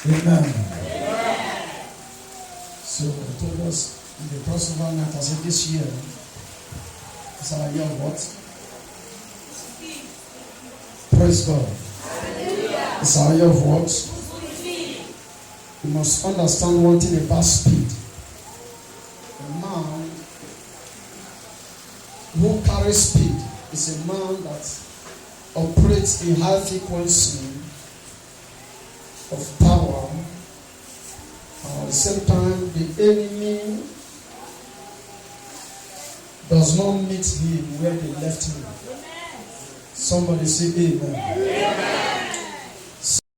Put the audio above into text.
Amen. So I told us in the crossover night, I said this year is our year of what? Praise God. It's our year of what? You must understand one thing about speed. A man who carries speed is a man that operates in high frequency of power. At the same time, the enemy does not meet him where they left him. Somebody say amen.